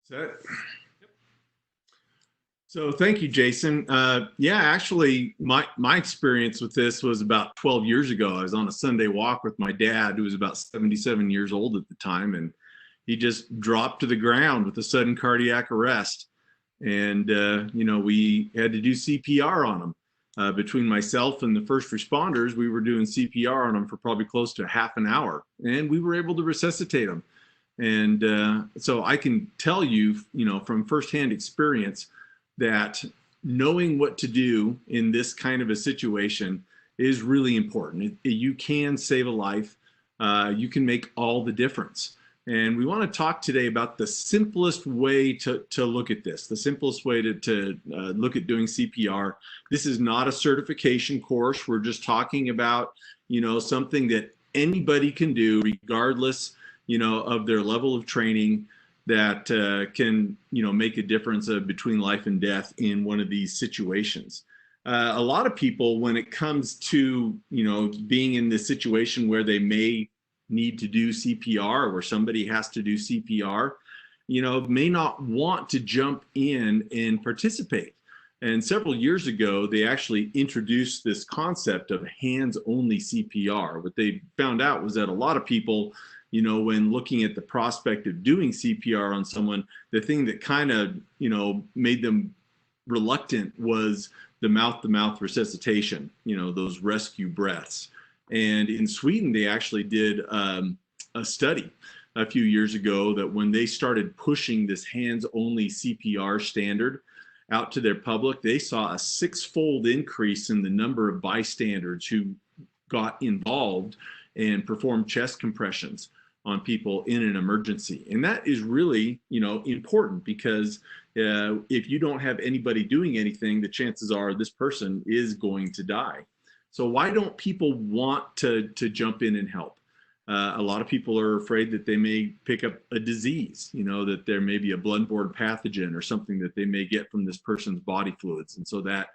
Set. So thank you, Jason. Yeah, actually, my experience with this was about 12 years ago. I was on a Sunday walk with my dad, who was about 77 years old at the time, and he just dropped to the ground with a sudden cardiac arrest. And we had to do CPR on him. Between myself and the first responders, we were doing CPR on him for probably close to half an hour, and we were able to resuscitate him. And so I can tell you, from firsthand experience, that knowing what to do in this kind of a situation is really important. You can save a life. You can make all the difference. And we want to talk today about the simplest way to look at this, the simplest way to look at doing CPR. This is not a certification course. We're just talking about, something that anybody can do regardless, of their level of training, that can, make a difference between life and death in one of these situations. A lot of people, when it comes to, being in this situation where they may need to do CPR, where somebody has to do CPR, may not want to jump in and participate. And several years ago, they actually introduced this concept of hands-only CPR. What they found out was that a lot of people, when looking at the prospect of doing CPR on someone, the thing that kind of, made them reluctant was the mouth-to-mouth resuscitation, those rescue breaths. And in Sweden, they actually did a study a few years ago that when they started pushing this hands-only CPR standard out to their public, they saw a six-fold increase in the number of bystanders who got involved and performed chest compressions on people in an emergency. And that is really, important, because if you don't have anybody doing anything, the chances are this person is going to die. So why don't people want to jump in and help? A lot of people are afraid that they may pick up a disease, that there may be a bloodborne pathogen or something that they may get from this person's body fluids. And so that,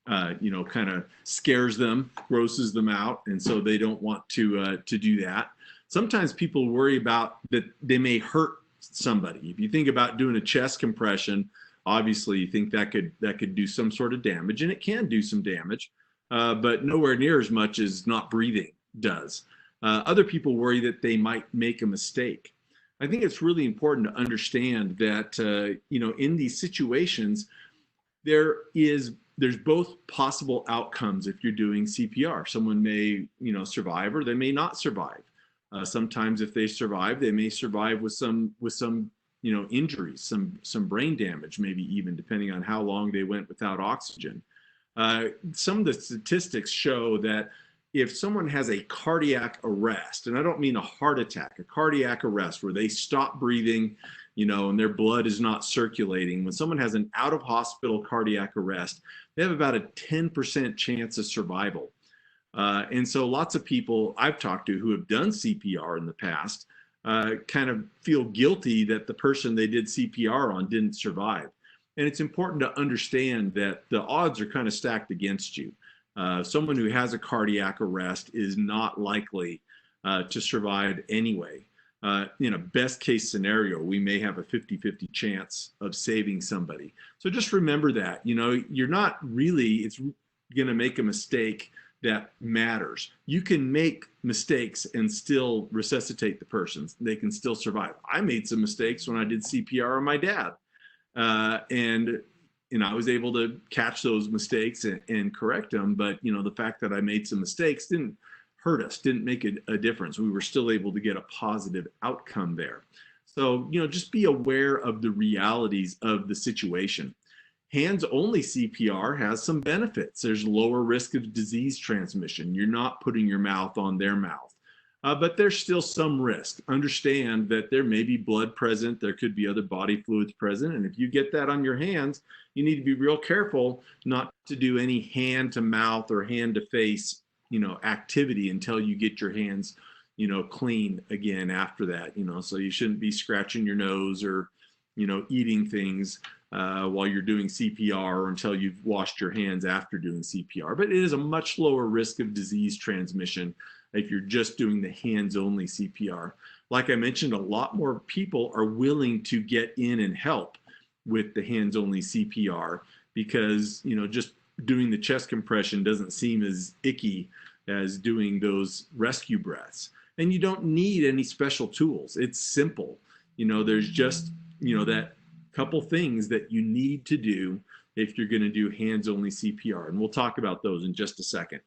kind of scares them, grosses them out. And so they don't want to do that. Sometimes people worry about that they may hurt somebody. If you think about doing a chest compression, obviously you think that could do some sort of damage, and it can do some damage. But nowhere near as much as not breathing does. Other people worry that they might make a mistake. I think it's really important to understand that, in these situations, there's both possible outcomes if you're doing CPR. Someone may, survive, or they may not survive. Sometimes if they survive, they may survive with some injuries, some brain damage, maybe even, depending on how long they went without oxygen. Some of the statistics show that if someone has a cardiac arrest, and I don't mean a heart attack, a cardiac arrest where they stop breathing, and their blood is not circulating, when someone has an out of hospital cardiac arrest, they have about a 10% chance of survival. And so lots of people I've talked to who have done CPR in the past kind of feel guilty that the person they did CPR on didn't survive. And it's important to understand that the odds are kind of stacked against you. Someone who has a cardiac arrest is not likely to survive anyway. In a best case scenario, we may have a 50-50 chance of saving somebody. So just remember that, you're not really, it's going to make a mistake that matters. You can make mistakes and still resuscitate the person. They can still survive. I made some mistakes when I did CPR on my dad. And I was able to catch those mistakes and correct them. But, the fact that I made some mistakes didn't hurt us, didn't make a difference. We were still able to get a positive outcome there. So, just be aware of the realities of the situation. Hands-only CPR has some benefits. There's lower risk of disease transmission. You're not putting your mouth on their mouth. But there's still some risk. Understand that there may be blood present. There could be other body fluids present. And if you get that on your hands, you need to be real careful not to do any hand-to-mouth or hand-to-face, activity until you get your hands, clean again after that. So you shouldn't be scratching your nose or, eating things while you're doing CPR, or until you've washed your hands after doing CPR. But it is a much lower risk of disease transmission if you're just doing the hands-only CPR. Like I mentioned, a lot more people are willing to get in and help with the hands-only CPR because, just doing the chest compression doesn't seem as icky as doing those rescue breaths. And you don't need any special tools. It's simple. There's just, that couple things that you need to do if you're going to do hands-only CPR. And we'll talk about those in just a second.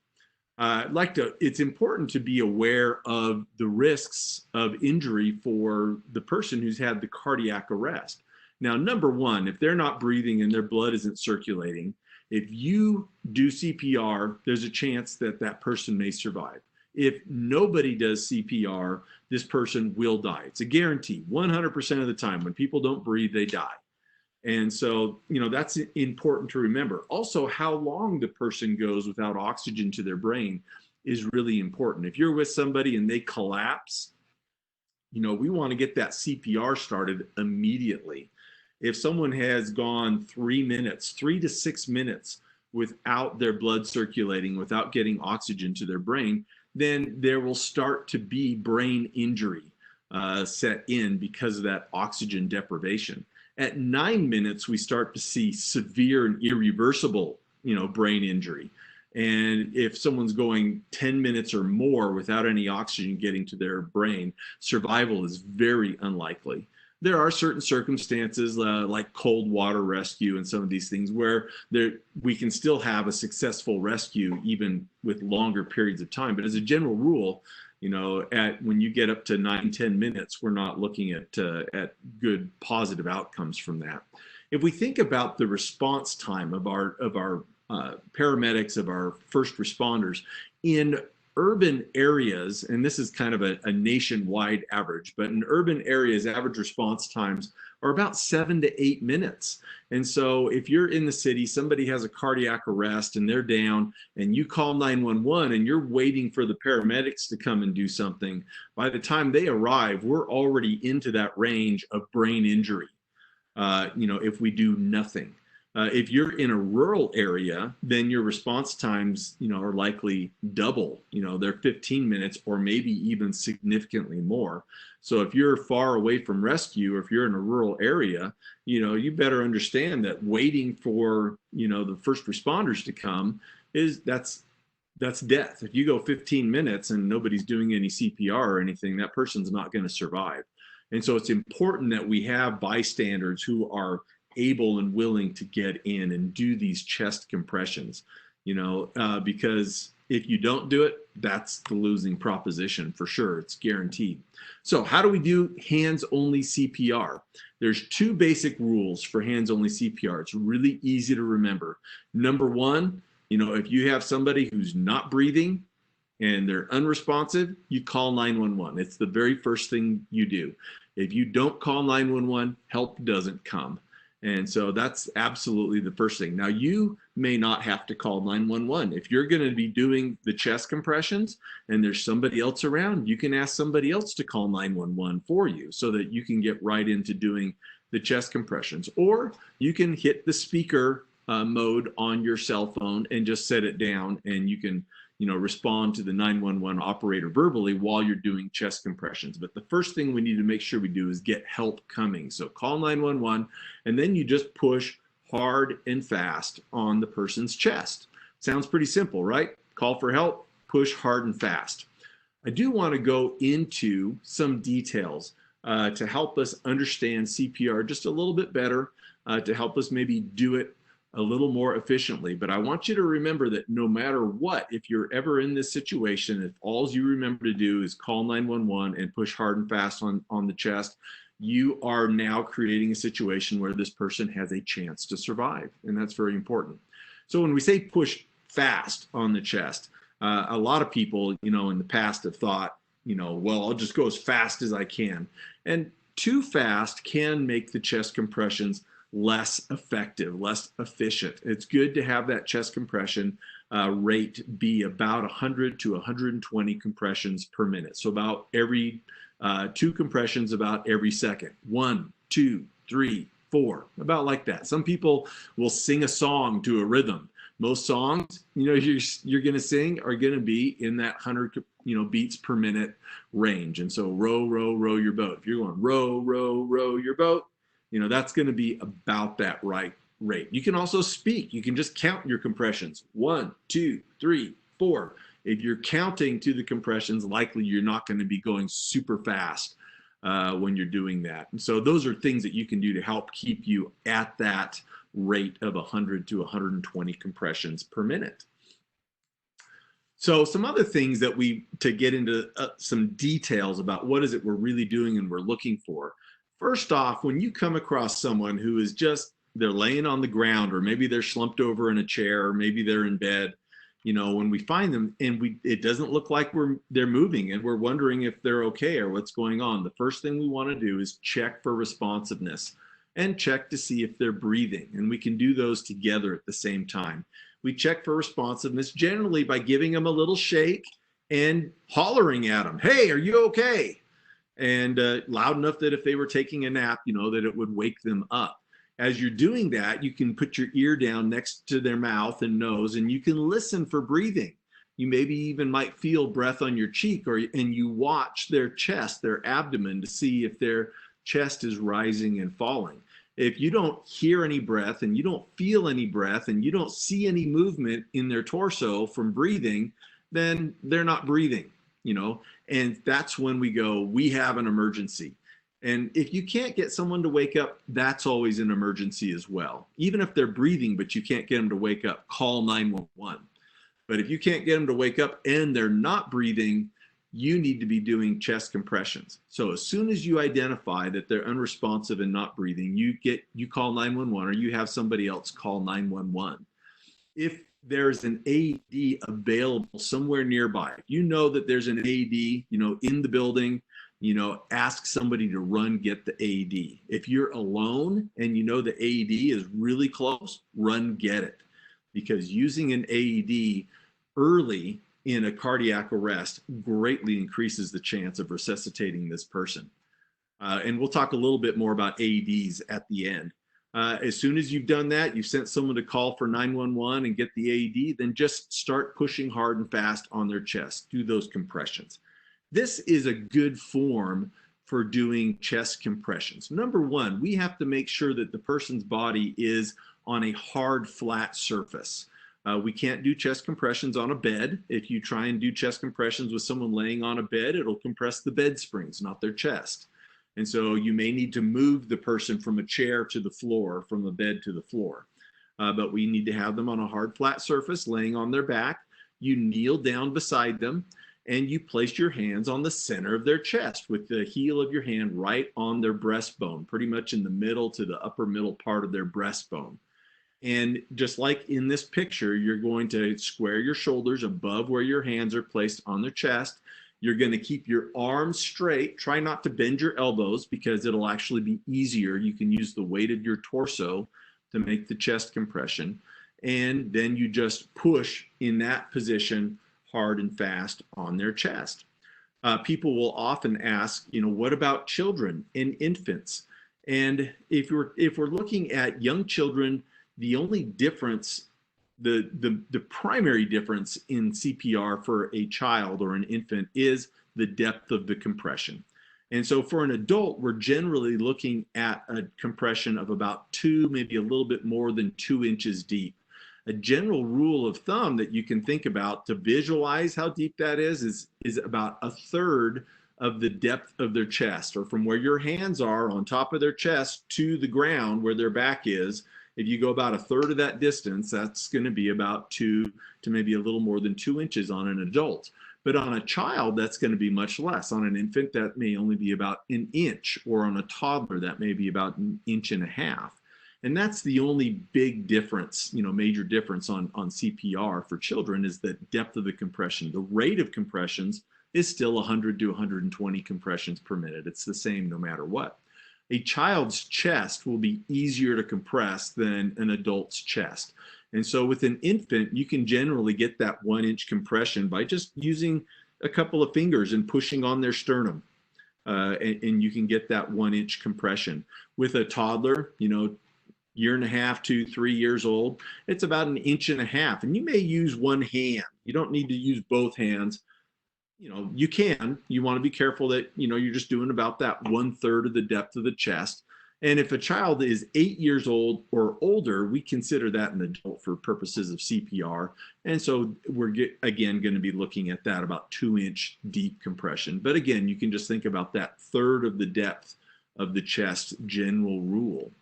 It's important to be aware of the risks of injury for the person who's had the cardiac arrest. Now, number one, if they're not breathing and their blood isn't circulating, if you do CPR, there's a chance that that person may survive. If nobody does CPR, this person will die. It's a guarantee. 100% of the time, when people don't breathe, they die. And so, that's important to remember. Also, how long the person goes without oxygen to their brain is really important. If you're with somebody and they collapse, we want to get that CPR started immediately. If someone has gone 3 minutes, 3 to 6 minutes without their blood circulating, without getting oxygen to their brain, then there will start to be brain injury set in because of that oxygen deprivation. At 9 minutes, we start to see severe and irreversible, brain injury. And if someone's going 10 minutes or more without any oxygen getting to their brain, survival is very unlikely. There are certain circumstances like cold water rescue and some of these things where we can still have a successful rescue even with longer periods of time. But as a general rule, when you get up to 9-10 minutes, we're not looking at good positive outcomes from that. If we think about the response time of our paramedics, of our first responders in urban areas, and this is kind of a nationwide average, but in urban areas, average response times are about 7 to 8 minutes. And so if you're in the city, somebody has a cardiac arrest and they're down, and you call 911 and you're waiting for the paramedics to come and do something, by the time they arrive, we're already into that range of brain injury, if we do nothing. If you're in a rural area, then your response times, are likely double. They're 15 minutes or maybe even significantly more. So if you're far away from rescue, or if you're in a rural area, you better understand that waiting for, the first responders to come that's death. If you go 15 minutes and nobody's doing any CPR or anything, that person's not going to survive. And so it's important that we have bystanders who are able and willing to get in and do these chest compressions, because if you don't do it, that's the losing proposition for sure. It's guaranteed. So how do we do hands-only CPR? There's 2 basic rules for hands-only CPR. It's really easy to remember. Number one, if you have somebody who's not breathing and they're unresponsive, you call 911. It's the very first thing you do. If you don't call 911, help doesn't come. And so that's absolutely the first thing. Now, you may not have to call 911. If you're going to be doing the chest compressions and there's somebody else around, you can ask somebody else to call 911 for you so that you can get right into doing the chest compressions. Or you can hit the speaker mode on your cell phone and just set it down, and you can respond to the 911 operator verbally while you're doing chest compressions. But the first thing we need to make sure we do is get help coming. So call 911, and then you just push hard and fast on the person's chest. Sounds pretty simple, right? Call for help, push hard and fast. I do want to go into some details to help us understand CPR just a little bit better, to help us maybe do it a little more efficiently. But I want you to remember that no matter what, if you're ever in this situation, if all you remember to do is call 911 and push hard and fast on the chest, you are now creating a situation where this person has a chance to survive. And that's very important. So when we say push fast on the chest, a lot of people, in the past have thought, well, I'll just go as fast as I can. And too fast can make the chest compressions less effective, less efficient. It's good to have that chest compression rate be about 100 to 120 compressions per minute. So about every 2 compressions about every second. 1, 2, 3, 4, about like that. Some people will sing a song to a rhythm. Most songs, you're going to sing are going to be in that 100, beats per minute range. And so row, row, row your boat. If you're going row, row, row your boat, that's going to be about that right rate. You can also speak. You can just count your compressions. 1, 2, 3, 4. If you're counting to the compressions, likely you're not going to be going super fast when you're doing that. And so those are things that you can do to help keep you at that rate of 100 to 120 compressions per minute. So some other things that to get into some details about what is it we're really doing and we're looking for. First off, when you come across someone who is they're laying on the ground, or maybe they're slumped over in a chair, or maybe they're in bed, when we find them and it doesn't look like they're moving and we're wondering if they're okay or what's going on, the first thing we want to do is check for responsiveness and check to see if they're breathing. And we can do those together at the same time. We check for responsiveness generally by giving them a little shake and hollering at them, "Hey, are you okay?" And loud enough that if they were taking a nap, that it would wake them up. As you're doing that, you can put your ear down next to their mouth and nose, and you can listen for breathing. You maybe even might feel breath on your cheek, and you watch their chest, their abdomen, to see if their chest is rising and falling. If you don't hear any breath and you don't feel any breath and you don't see any movement in their torso from breathing, then they're not breathing, and that's when we have an emergency. And if you can't get someone to wake up, that's always an emergency as well. Even if they're breathing, but you can't get them to wake up, call 911. But if you can't get them to wake up and they're not breathing, you need to be doing chest compressions. So as soon as you identify that they're unresponsive and not breathing, you call 911, or you have somebody else call 911. If there's an AED available somewhere nearby, if you know that there's an AED, in the building, ask somebody to run get the AED. If you're alone and the AED is really close, run get it. Because using an AED early in a cardiac arrest greatly increases the chance of resuscitating this person. And we'll talk a little bit more about AEDs at the end. As soon as you've done that, you've sent someone to call for 911 and get the AED, then just start pushing hard and fast on their chest. Do those compressions. This is a good form for doing chest compressions. Number one, we have to make sure that the person's body is on a hard, flat surface. We can't do chest compressions on a bed. If you try and do chest compressions with someone laying on a bed, it'll compress the bed springs, not their chest. And so you may need to move the person from a chair to the floor, from the bed to the floor. But we need to have them on a hard, flat surface, laying on their back. You kneel down beside them, and you place your hands on the center of their chest with the heel of your hand right on their breastbone, pretty much in the middle to the upper middle part of their breastbone. And just like in this picture, you're going to square your shoulders above where your hands are placed on their chest. You're going to keep your arms straight. Try not to bend your elbows because it'll actually be easier. You can use the weight of your torso to make the chest compression. And then you just push in that position hard and fast on their chest. People will often ask, what about children and infants? And if we're looking at young children, the only difference, the primary difference in CPR for a child or an infant is the depth of the compression. And so for an adult, we're generally looking at a compression of about 2, maybe a little bit more than 2 inches deep. A general rule of thumb that you can think about to visualize how deep that is about 1/3 of the depth of their chest, or from where your hands are on top of their chest to the ground where their back is. If you go about 1/3 of that distance, that's going to be about 2 to maybe a little more than 2 inches on an adult. But on a child, that's going to be much less. On an infant, that may only be about 1 inch, or on a toddler, that may be about 1.5 inches. And that's the only big difference, major difference on CPR for children, is the depth of the compression. The rate of compressions is still 100 to 120 compressions per minute. It's the same no matter what. A child's chest will be easier to compress than an adult's chest. And so with an infant, you can generally get that 1 inch compression by just using a couple of fingers and pushing on their sternum. And you can get that 1 inch compression. With a toddler, year and a half, 2, 3 years old, it's about 1.5 inches. And you may use one hand. You don't need to use both hands. You can. You want to be careful that, you're just doing about that 1/3 of the depth of the chest. And if a child is 8 years old or older, we consider that an adult for purposes of CPR. And so we're again going to be looking at that about 2-inch deep compression. But again, you can just think about that third of the depth of the chest general rule.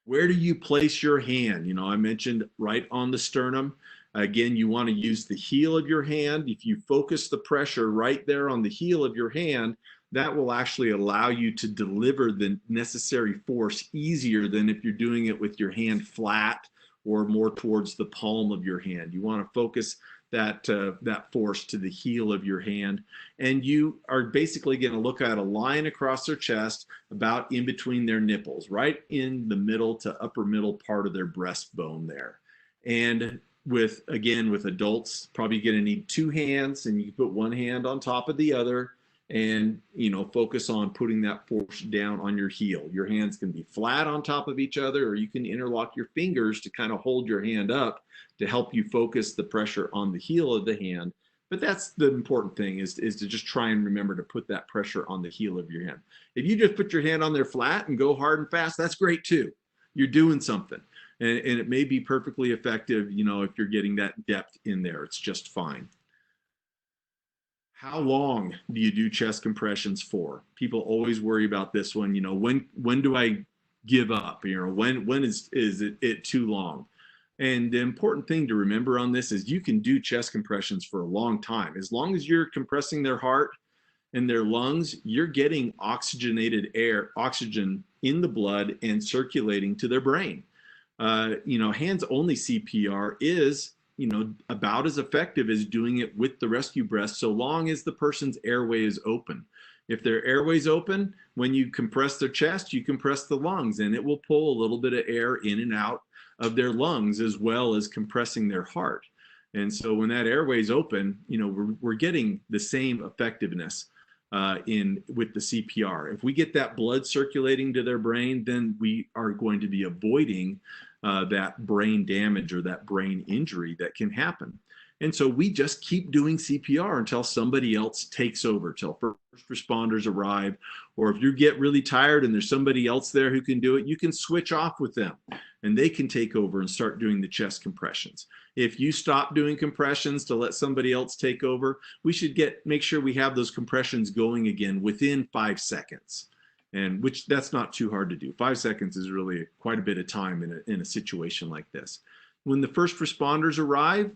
Where do you place your hand? I mentioned right on the sternum. Again, you want to use the heel of your hand. If you focus the pressure right there on the heel of your hand, that will actually allow you to deliver the necessary force easier than if you're doing it with your hand flat or more towards the palm of your hand. You want to focus that force to the heel of your hand, and you are basically going to look at a line across their chest about in between their nipples, right in the middle to upper middle part of their breastbone there. And with adults, probably going to need 2 hands, and you can put one hand on top of the other, and focus on putting that force down on your heel. Your hands can be flat on top of each other, or you can interlock your fingers to kind of hold your hand up to help you focus the pressure on the heel of the hand. But that's the important thing, is to just try and remember to put that pressure on the heel of your hand. If you just put your hand on there flat and go hard and fast, that's great too. You're doing something. And it may be perfectly effective, if you're getting that depth in there. It's just fine. How long do you do chest compressions for? People always worry about this one. When do I give up? When is it too long? And the important thing to remember on this is you can do chest compressions for a long time. As long as you're compressing their heart and their lungs, you're getting oxygenated air, oxygen in the blood and circulating to their brain. Hands-only CPR is about as effective as doing it with the rescue breath, so long as the person's airway is open. If their airway's open, when you compress their chest, you compress the lungs, and it will pull a little bit of air in and out of their lungs, as well as compressing their heart. And so when that airway's open, we're getting the same effectiveness with the CPR. If we get that blood circulating to their brain, then we are going to be avoiding that brain damage or that brain injury that can happen. And so we just keep doing CPR until somebody else takes over, till first responders arrive, or if you get really tired and there's somebody else there who can do it, you can switch off with them and they can take over and start doing the chest compressions. If you stop doing compressions to let somebody else take over, we should make sure we have those compressions going again within 5 seconds. And that's not too hard to do. 5 seconds is really quite a bit of time in a situation like this. When the first responders arrive,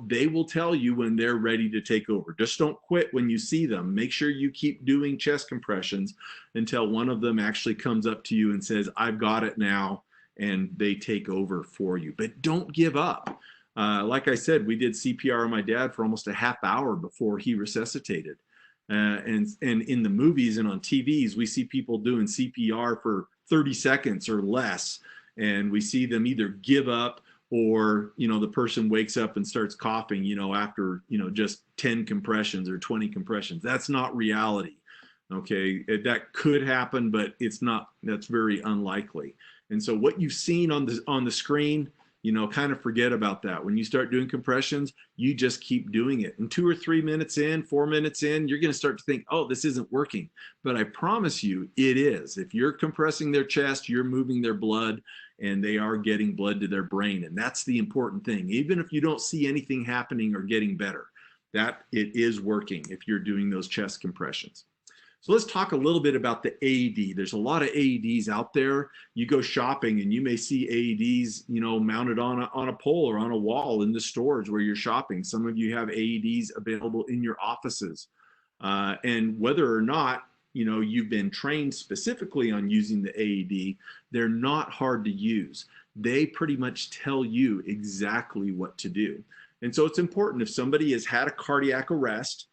they will tell you when they're ready to take over. Just don't quit when you see them. Make sure you keep doing chest compressions until one of them actually comes up to you and says, "I've got it now," and they take over for you. But don't give up. Like I said, we did CPR on my dad for almost a half hour before he resuscitated. And in the movies and on TVs, we see people doing CPR for 30 seconds or less, and we see them either give up or the person wakes up and starts coughing after just 10 compressions or 20 compressions. That's not reality. Okay, that could happen, but that's very unlikely. And so what you've seen on the screen, kind of forget about that. When you start doing compressions, you just keep doing it. And 2 or 3 minutes in, 4 minutes in, you're going to start to think, oh, this isn't working. But I promise you, it is. If you're compressing their chest, you're moving their blood, and they are getting blood to their brain. And that's the important thing. Even if you don't see anything happening or getting better, that it is working if you're doing those chest compressions. So let's talk a little bit about the AED. There's a lot of AEDs out there. You go shopping and you may see AEDs, mounted on a pole or on a wall in the stores where you're shopping. Some of you have AEDs available in your offices. And whether or not, you've been trained specifically on using the AED, they're not hard to use. They pretty much tell you exactly what to do. And so it's important, if somebody has had a cardiac arrest,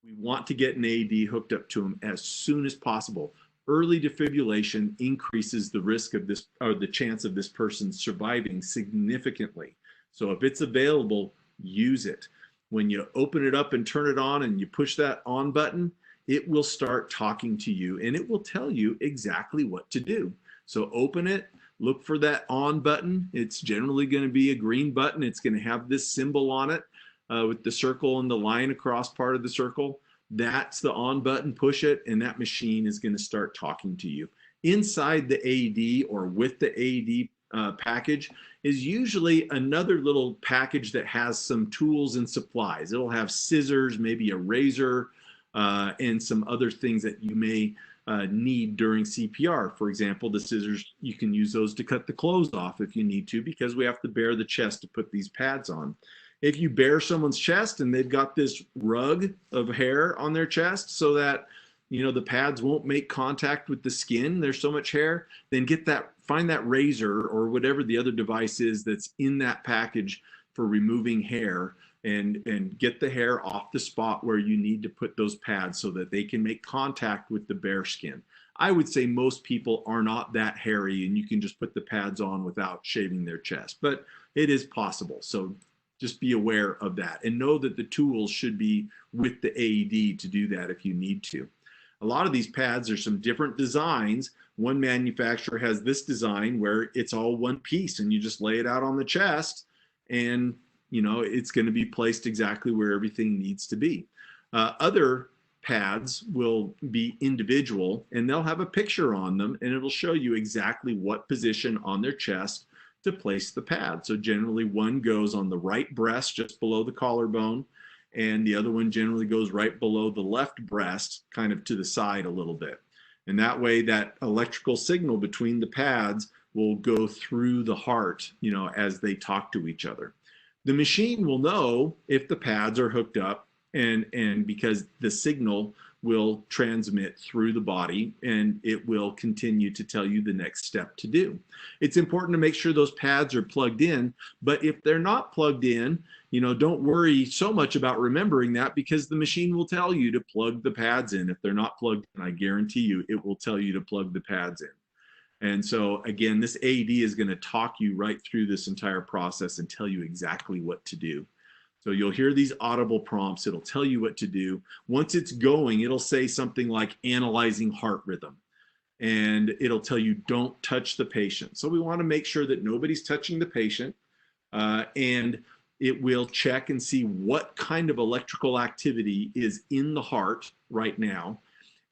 we want to get an AED hooked up to them as soon as possible. Early defibrillation increases the risk of this, or the chance of this person surviving, significantly. So if it's available, use it. When you open it up and turn it on and you push that on button, it will start talking to you and it will tell you exactly what to do. So open it, look for that on button. It's generally going to be a green button. It's going to have this symbol on it with the circle and the line across part of the circle. That's the on button. Push it, and that machine is going to start talking to you. Inside the AED or with the AED package is usually another little package that has some tools and supplies. It'll have scissors, maybe a razor, and some other things that you may need during CPR. For example, the scissors, you can use those to cut the clothes off if you need to, because we have to bare the chest to put these pads on. If you bare someone's chest and they've got this rug of hair on their chest so that the pads won't make contact with the skin, there's so much hair, then find that razor or whatever the other device is that's in that package for removing hair, and get the hair off the spot where you need to put those pads so that they can make contact with the bare skin. I would say most people are not that hairy and you can just put the pads on without shaving their chest, but it is possible. So just be aware of that and know that the tools should be with the AED to do that if you need to. A lot of these pads are some different designs. One manufacturer has this design where it's all one piece and you just lay it out on the chest, and it's going to be placed exactly where everything needs to be. Other pads will be individual and they'll have a picture on them, and it'll show you exactly what position on their chest to place the pad. So generally one goes on the right breast just below the collarbone, and the other one generally goes right below the left breast, kind of to the side a little bit. And that way that electrical signal between the pads will go through the heart, as they talk to each other. The machine will know if the pads are hooked up, and because the signal will transmit through the body, and it will continue to tell you the next step to do. It's important to make sure those pads are plugged in, but if they're not plugged in, don't worry so much about remembering that, because the machine will tell you to plug the pads in. If they're not plugged in, I guarantee you it will tell you to plug the pads in. And so again, this AED is going to talk you right through this entire process and tell you exactly what to do. So you'll hear these audible prompts. It'll tell you what to do. Once it's going, it'll say something like analyzing heart rhythm, and it'll tell you don't touch the patient. So we want to make sure that nobody's touching the patient, and it will check and see what kind of electrical activity is in the heart right now,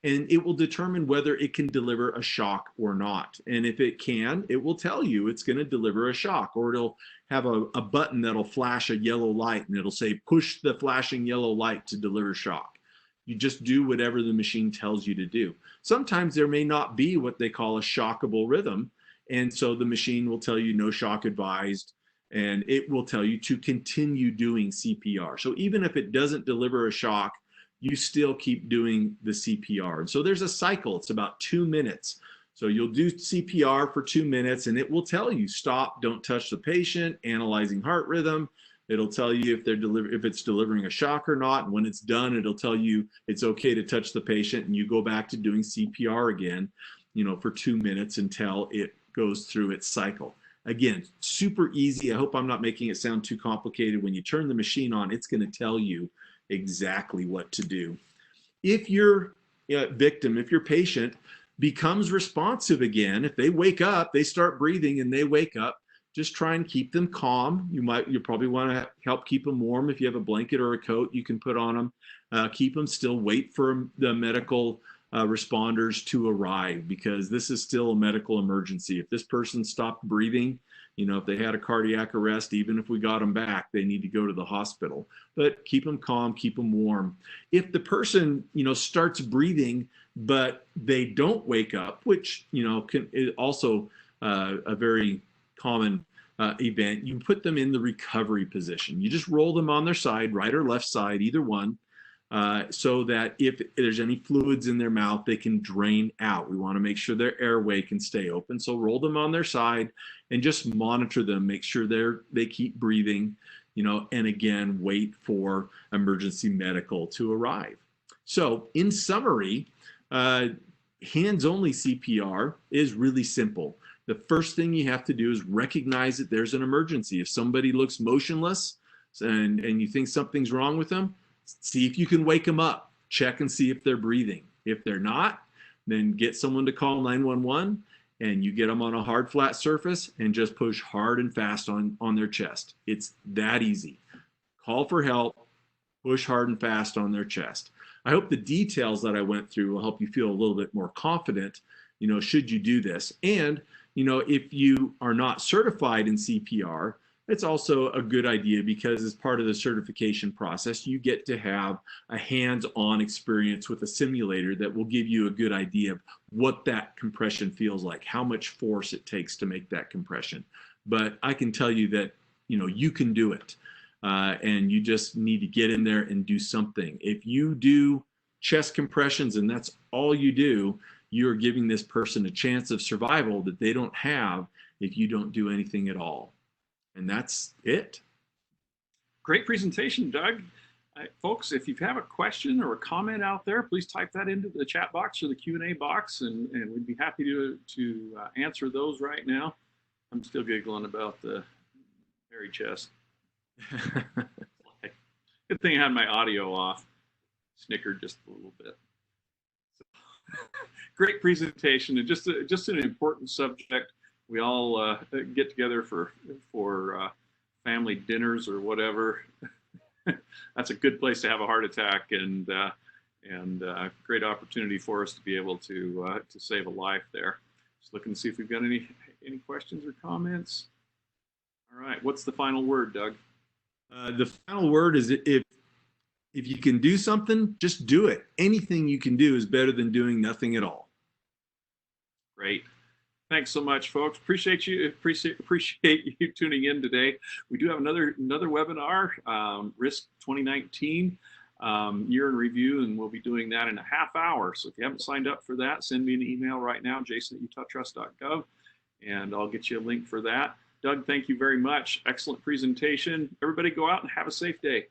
and it will determine whether it can deliver a shock or not. And if it can, it will tell you it's going to deliver a shock, or it'll have a button that'll flash a yellow light, and it'll say push the flashing yellow light to deliver shock. You just do whatever the machine tells you to do. Sometimes there may not be what they call a shockable rhythm, and so the machine will tell you no shock advised, and it will tell you to continue doing CPR. So even if it doesn't deliver a shock, you still keep doing the CPR. And so there's a cycle. It's about 2 minutes. So you'll do CPR for 2 minutes, and it will tell you stop, don't touch the patient, analyzing heart rhythm. It'll tell you if it's delivering a shock or not. And when it's done, it'll tell you it's okay to touch the patient, and you go back to doing CPR again, for 2 minutes until it goes through its cycle. Again, super easy. I hope I'm not making it sound too complicated. When you turn the machine on, it's going to tell you exactly what to do. If your victim, if your patient becomes responsive again, if they wake up, they start breathing and they wake up, just try and keep them calm. You probably want to help keep them warm. If you have a blanket or a coat you can put on them, keep them still, wait for the medical responders to arrive, because this is still a medical emergency. If this person stopped breathing, if they had a cardiac arrest, even if we got them back, they need to go to the hospital. But keep them calm, keep them warm. If the person, starts breathing, but they don't wake up, which, is also a very common event, you put them in the recovery position. You just roll them on their side, right or left side, either one, so that if there's any fluids in their mouth, they can drain out. We want to make sure their airway can stay open. So roll them on their side and just monitor them, make sure they keep breathing, and again, wait for emergency medical to arrive. So in summary, hands-only CPR is really simple. The first thing you have to do is recognize that there's an emergency. If somebody looks motionless and you think something's wrong with them, see if you can wake them up. Check and see if they're breathing. If they're not, then get someone to call 911 and you get them on a hard, flat surface and just push hard and fast on their chest. It's that easy. Call for help, push hard and fast on their chest. I hope the details that I went through will help you feel a little bit more confident, should you do this. And, if you are not certified in CPR, it's also a good idea because as part of the certification process, you get to have a hands-on experience with a simulator that will give you a good idea of what that compression feels like, how much force it takes to make that compression. But I can tell you that, you can do it. And you just need to get in there and do something. If you do chest compressions and that's all you do, you're giving this person a chance of survival that they don't have if you don't do anything at all. And that's it. Great presentation, Doug. Folks, if you have a question or a comment out there, please type that into the chat box or the Q&A box, and we'd be happy to answer those right now. I'm still giggling about the hairy chest. Good thing I had my audio off. Snickered just a little bit. Great presentation, and just an important subject. We all get together for family dinners or whatever. That's a good place to have a heart attack, and great opportunity for us to be able to save a life there. Just looking to see if we've got any questions or comments. All right, what's the final word, Doug? The final word is if you can do something, just do it. Anything you can do is better than doing nothing at all. Great. Thanks so much, folks. Appreciate you tuning in today. We do have another webinar, Risk 2019 year in review, and we'll be doing that in a half hour. So if you haven't signed up for that, send me an email right now, jason@utahtrust.gov, and I'll get you a link for that. Doug, thank you very much. Excellent presentation. Everybody go out and have a safe day.